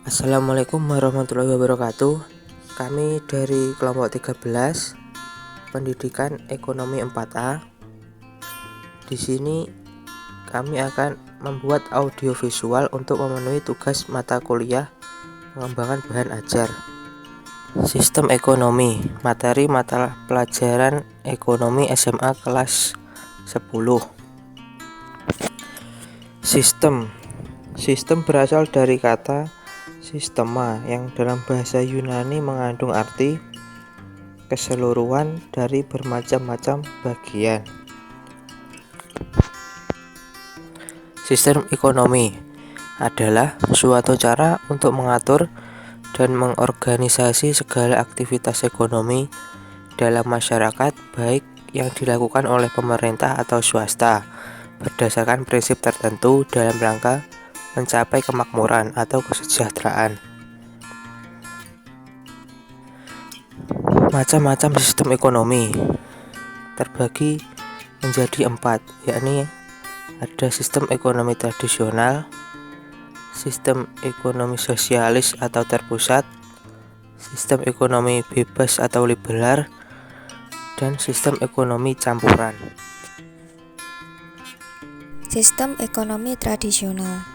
Assalamualaikum warahmatullahi wabarakatuh. Kami dari kelompok 13 Pendidikan Ekonomi 4A. Di sini kami akan membuat audio visual untuk memenuhi tugas mata kuliah pengembangan bahan ajar. Sistem ekonomi, materi mata pelajaran ekonomi SMA kelas 10. Sistem berasal dari kata sistema yang dalam bahasa Yunani mengandung arti keseluruhan dari bermacam-macam bagian. Sistem ekonomi adalah suatu cara untuk mengatur dan mengorganisasi segala aktivitas ekonomi dalam masyarakat, baik yang dilakukan oleh pemerintah atau swasta, berdasarkan prinsip tertentu dalam rangka mencapai kemakmuran atau kesejahteraan. Macam-macam sistem ekonomi terbagi menjadi 4, yakni ada sistem ekonomi tradisional, sistem ekonomi sosialis atau terpusat, sistem ekonomi bebas atau liberal, dan sistem ekonomi campuran. Sistem ekonomi tradisional.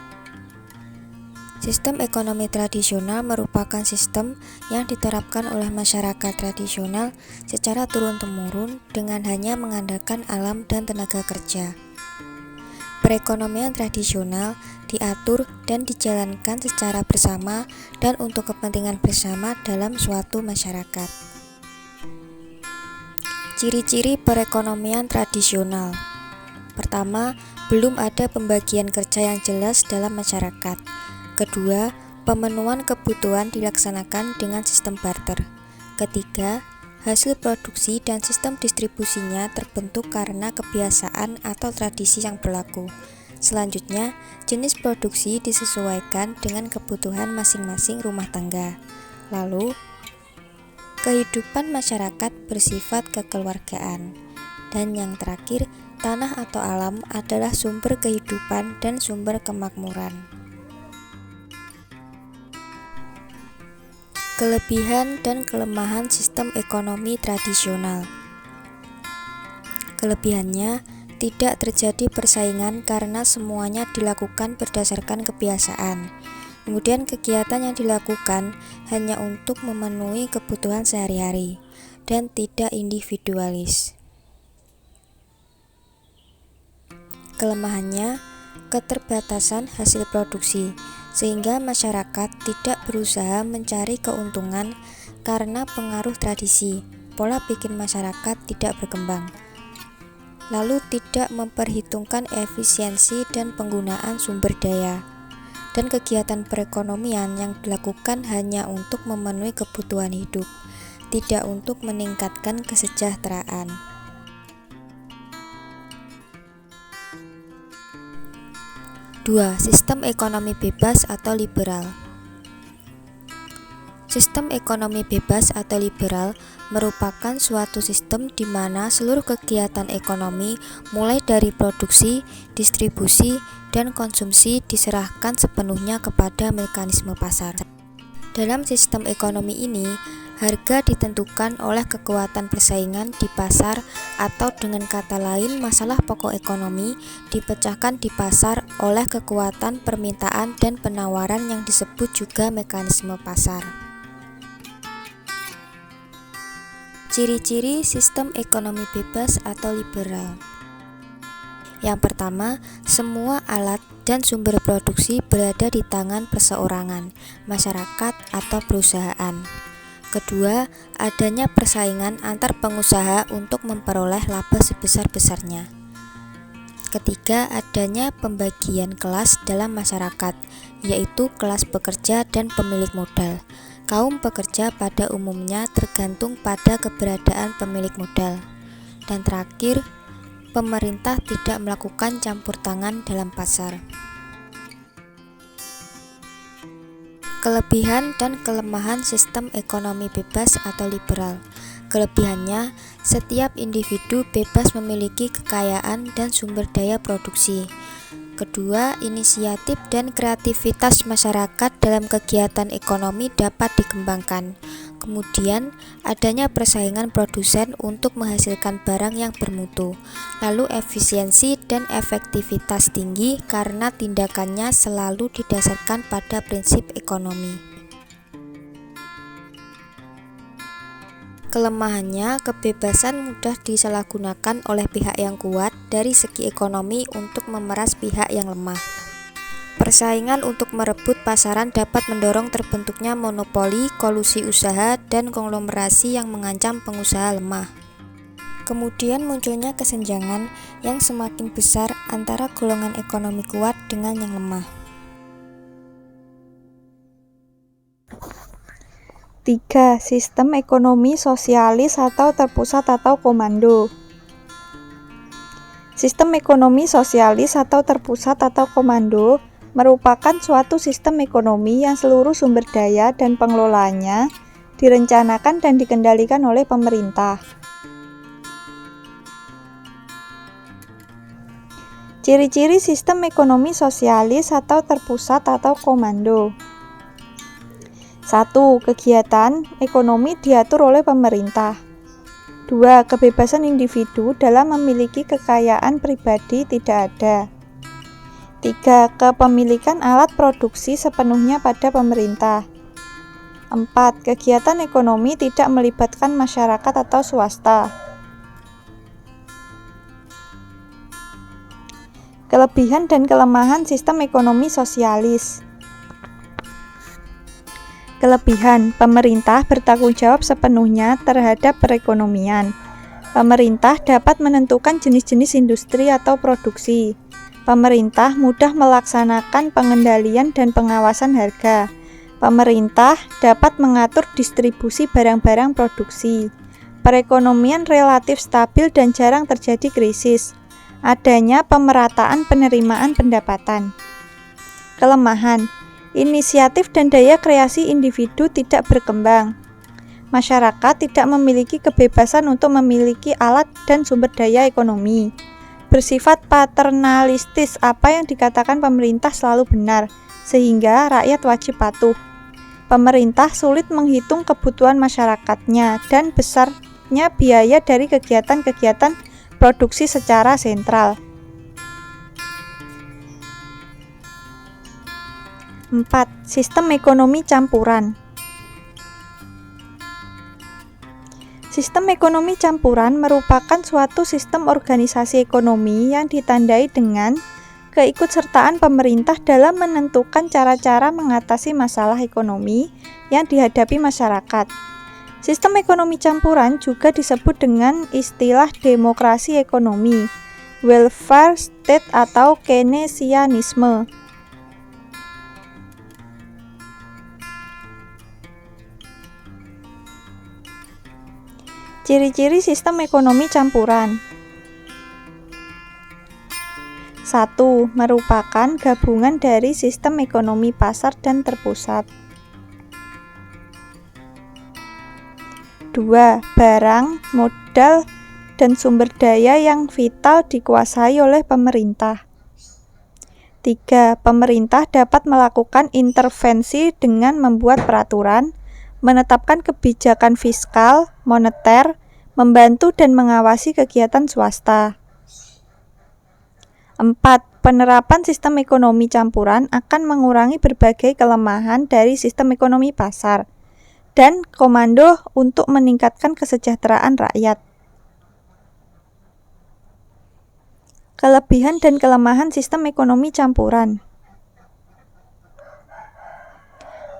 Sistem ekonomi tradisional merupakan sistem yang diterapkan oleh masyarakat tradisional secara turun-temurun dengan hanya mengandalkan alam dan tenaga kerja. Perekonomian tradisional diatur dan dijalankan secara bersama dan untuk kepentingan bersama dalam suatu masyarakat. Ciri-ciri perekonomian tradisional. Pertama, belum ada pembagian kerja yang jelas dalam masyarakat. Kedua, pemenuhan kebutuhan dilaksanakan dengan sistem barter. Ketiga, hasil produksi dan sistem distribusinya terbentuk karena kebiasaan atau tradisi yang berlaku. Selanjutnya, jenis produksi disesuaikan dengan kebutuhan masing-masing rumah tangga. Lalu, kehidupan masyarakat bersifat kekeluargaan. Dan yang terakhir, tanah atau alam adalah sumber kehidupan dan sumber kemakmuran. Kelebihan dan kelemahan sistem ekonomi tradisional. Kelebihannya, tidak terjadi persaingan karena semuanya dilakukan berdasarkan kebiasaan. Kemudian kegiatan yang dilakukan hanya untuk memenuhi kebutuhan sehari-hari dan tidak individualis. Kelemahannya, keterbatasan hasil produksi, sehingga masyarakat tidak berusaha mencari keuntungan karena pengaruh tradisi, pola pikir masyarakat tidak berkembang. Lalu tidak memperhitungkan efisiensi dan penggunaan sumber daya. Dan kegiatan perekonomian yang dilakukan hanya untuk memenuhi kebutuhan hidup, tidak untuk meningkatkan kesejahteraan. 2. Sistem ekonomi bebas atau liberal. Sistem ekonomi bebas atau liberal merupakan suatu sistem di mana seluruh kegiatan ekonomi mulai dari produksi, distribusi, dan konsumsi diserahkan sepenuhnya kepada mekanisme pasar. Dalam sistem ekonomi ini, harga ditentukan oleh kekuatan persaingan di pasar atau dengan kata lain masalah pokok ekonomi dipecahkan di pasar oleh kekuatan permintaan dan penawaran yang disebut juga mekanisme pasar. Ciri-ciri sistem ekonomi bebas atau liberal. Yang pertama, semua alat dan sumber produksi berada di tangan perseorangan, masyarakat atau perusahaan. Kedua, adanya persaingan antar pengusaha untuk memperoleh laba sebesar-besarnya. Ketiga, adanya pembagian kelas dalam masyarakat, yaitu kelas pekerja dan pemilik modal. Kaum pekerja pada umumnya tergantung pada keberadaan pemilik modal. Dan terakhir, pemerintah tidak melakukan campur tangan dalam pasar. Kelebihan dan kelemahan sistem ekonomi bebas atau liberal. Kelebihannya, setiap individu bebas memiliki kekayaan dan sumber daya produksi. kedua, inisiatif dan kreativitas masyarakat dalam kegiatan ekonomi dapat dikembangkan. Kemudian, adanya persaingan produsen untuk menghasilkan barang yang bermutu. Lalu efisiensi dan efektivitas tinggi karena tindakannya selalu didasarkan pada prinsip ekonomi. Kelemahannya, kebebasan mudah disalahgunakan oleh pihak yang kuat dari segi ekonomi untuk memeras pihak yang lemah. Persaingan untuk merebut pasaran dapat mendorong terbentuknya monopoli, kolusi usaha, dan konglomerasi yang mengancam pengusaha lemah. Kemudian munculnya kesenjangan yang semakin besar antara golongan ekonomi kuat dengan yang lemah. 3. Sistem ekonomi sosialis atau terpusat atau komando. Sistem ekonomi sosialis atau terpusat atau komando merupakan suatu sistem ekonomi yang seluruh sumber daya dan pengelolaannya direncanakan dan dikendalikan oleh pemerintah. Ciri-ciri sistem ekonomi sosialis atau terpusat atau komando. 1. Kegiatan ekonomi diatur oleh pemerintah. 2. Kebebasan individu dalam memiliki kekayaan pribadi tidak ada. 3. Kepemilikan alat produksi sepenuhnya pada pemerintah. 4. Kegiatan ekonomi tidak melibatkan masyarakat atau swasta. Kelebihan dan kelemahan sistem ekonomi sosialis. Kelebihan, pemerintah bertanggung jawab sepenuhnya terhadap perekonomian. Pemerintah dapat menentukan jenis-jenis industri atau produksi. Pemerintah mudah melaksanakan pengendalian dan pengawasan harga. Pemerintah dapat mengatur distribusi barang-barang produksi. Perekonomian relatif stabil dan jarang terjadi krisis. Adanya pemerataan penerimaan pendapatan. Kelemahan, inisiatif dan daya kreasi individu tidak berkembang. Masyarakat tidak memiliki kebebasan untuk memiliki alat dan sumber daya ekonomi. Bersifat paternalistis, apa yang dikatakan pemerintah selalu benar, sehingga rakyat wajib patuh. Pemerintah sulit menghitung kebutuhan masyarakatnya dan besarnya biaya dari kegiatan-kegiatan produksi secara sentral. 4. Sistem ekonomi campuran. Sistem ekonomi campuran merupakan suatu sistem organisasi ekonomi yang ditandai dengan keikutsertaan pemerintah dalam menentukan cara-cara mengatasi masalah ekonomi yang dihadapi masyarakat. Sistem ekonomi campuran juga disebut dengan istilah demokrasi ekonomi, welfare state atau keynesianisme. Ciri-ciri sistem ekonomi campuran. 1. Merupakan gabungan dari sistem ekonomi pasar dan terpusat. 2. Barang, modal, dan sumber daya yang vital dikuasai oleh pemerintah. 3. Pemerintah dapat melakukan intervensi dengan membuat peraturan, menetapkan kebijakan fiskal, moneter, membantu dan mengawasi kegiatan swasta. 4. Penerapan sistem ekonomi campuran akan mengurangi berbagai kelemahan dari sistem ekonomi pasar dan komando untuk meningkatkan kesejahteraan rakyat. Kelebihan dan kelemahan sistem ekonomi campuran.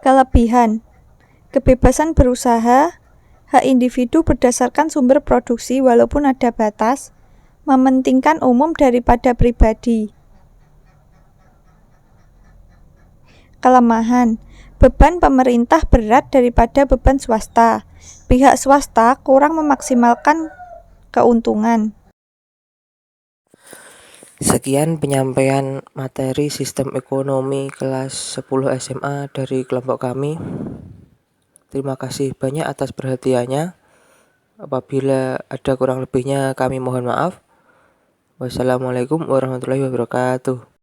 Kelebihan, kebebasan berusaha, hak individu berdasarkan sumber produksi walaupun ada batas, mementingkan umum daripada pribadi. Kelemahan, beban pemerintah berat daripada beban swasta. Pihak swasta kurang memaksimalkan keuntungan. Sekian penyampaian materi sistem ekonomi kelas 10 SMA dari kelompok kami. Terima kasih banyak atas perhatiannya. Apabila ada kurang lebihnya kami mohon maaf. Wassalamualaikum warahmatullahi wabarakatuh.